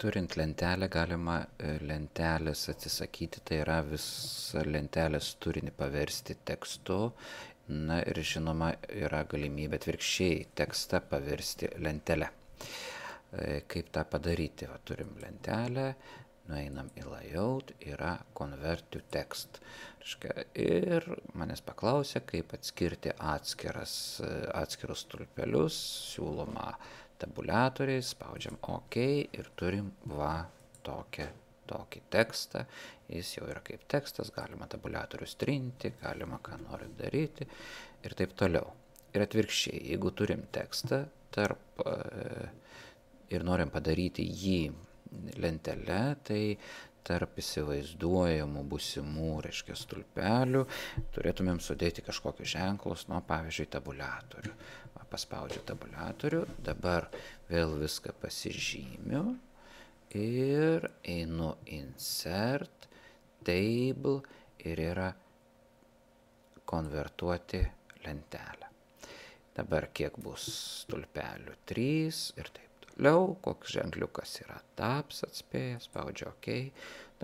turint lentelę galima lentelės atsisakyti, tai yra visą lentelės turinį paversti tekstu. Na ir žinoma yra galimybė atvirkščiai tekstą paversti lentelę. Kaip tą padaryti? Va, turim lentelę, nueinam į layout, yra convert to text. Ir manęs paklausė, kaip atskirti atskirus stulpelius, siūloma tabuliatoriai, spaudžiam OK ir turim va tokį tekstą. Jis jau yra kaip tekstas, galima tabuliatorius trinti, galima ką nori daryti ir taip toliau. Ir atvirkščiai, jeigu turim tekstą ir norim padaryti jį lentelę, tai tarp įsivaizduojamų būsimų, stulpelių turėtumėm sudėti kažkokius ženklus, pavyzdžiui, tabuliatorių. Paspaudžiu tabuliatorių, dabar vėl viską pasižymiu ir einu insert, table ir yra konvertuoti lentelę. Dabar kiek bus stulpelių? 3 ir taip toliau. Koks ženkliukas yra tabs atspėjęs, spaudžiu OK.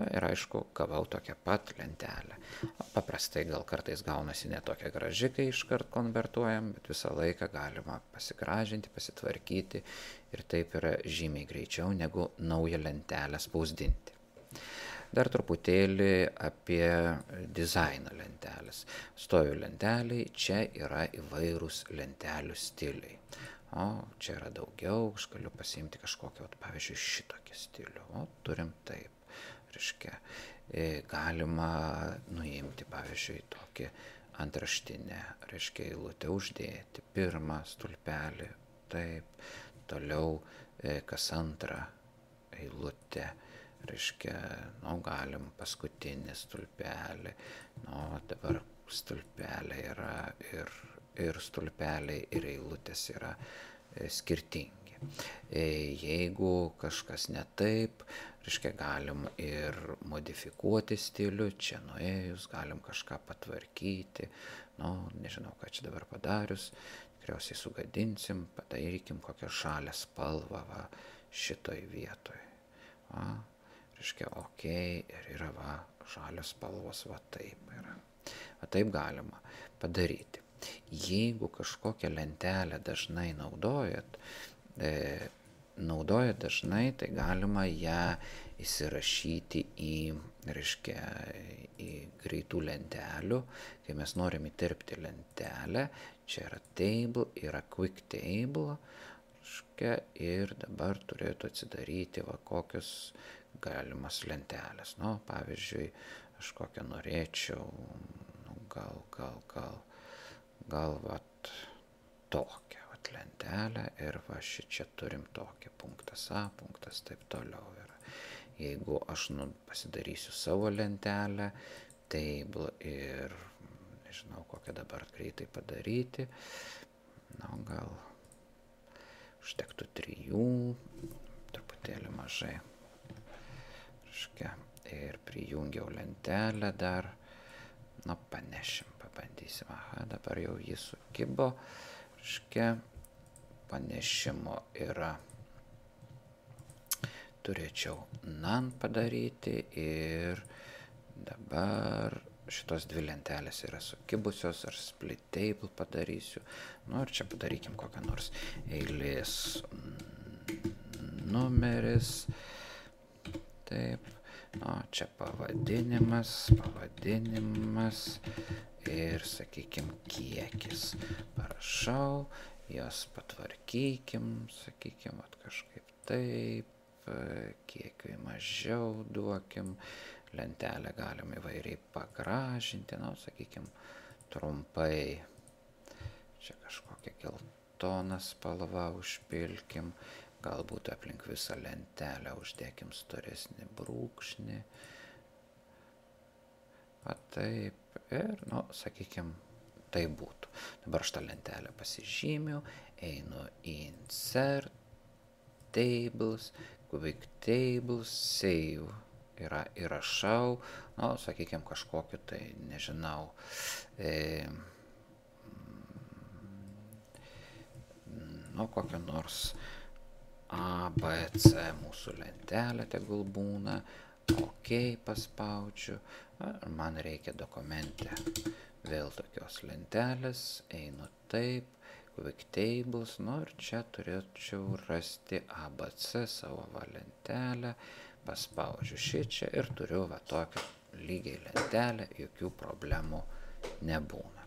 Ir aišku, gavau tokią pat lentelę. Paprastai gal kartais gaunasi ne tokia graži, kai iškart konvertuojam, bet visą laiką galima pasigražinti, pasitvarkyti ir taip yra žymiai greičiau negu naują lentelę spausdinti. Dar truputėlį apie dizainą lentelės. Stoviu lenteliai, čia yra įvairūs lentelių stiliai. Čia yra daugiau, aš galiu pasiimti kažkokį, pavyzdžiui, šitokį stilių. Turim taip. Galima nuimti, pavyzdžiui, tokį antraštinę, eilutę uždėti, pirmą stulpelį, taip, toliau kas antrą eilutę, galim paskutinį stulpelį, dabar stulpeliai yra ir stulpeliai ir eilutės yra skirtingi. Jeigu kažkas ne taip, galim ir modifikuoti stilių, čia nuėjus galim kažką patvarkyti, nežinau, ką čia dabar padarius, tikriausiai sugadinsim, padarykim kokią žalią spalvą šitoj vietoj. OK ir yra žalios spalvos, taip yra. Taip galima padaryti. Jeigu kažkokią lentelę dažnai naudojat dažnai, tai galima ją įsirašyti į greitų lentelių. Kai mes norim įterpti lentelę, čia yra table, yra quick table, ir dabar turėtų atsidaryti kokios galimas lentelės. Pavyzdžiui, aš kokią norėčiau, gal tokią lentelę ir čia turim tokį punktas A, punktas taip toliau yra. Jeigu aš pasidarysiu savo lentelę, table ir nežinau, kokią dabar greitai padaryti, gal užtektų 3, truputėlį mažai. Ir prijungiau lentelę dar, pabandysim, dabar jau jis sukibo. Panešimo yra, turėčiau none padaryti ir dabar šitos 2 lentelės yra sukibusios, ar split table padarysiu. Ir čia padarykim kokią nors eilės numeris. Taip, čia pavadinimas ir, sakykim, kiekis. Parašau, jas patvarkykim, sakykim, kažkaip taip, kiekiui mažiau duokim, lentelę galim įvairiai pagražinti, sakykim, trumpai, čia kažkokią geltoną spalvą užpilkim, galbūt aplink visą lentelę uždėkim storesnį brūkšnį, taip, ir, sakykim, tai būtų. Dabar šitą lentelę pasižymiu, einu į insert, tables, quick tables, save, įrašau, sakykim, kažkokiu tai, nežinau, kokio nors A, B, C mūsų lentelė tegul būna, OK paspaudžiu, man reikia dokumente vėl tokios lentelės, einu taip, Quick Tables, ir čia turėčiau rasti ABC savo lentelę, paspaudžiu šičia ir turiu tokią lygiai lentelę, jokių problemų nebūna.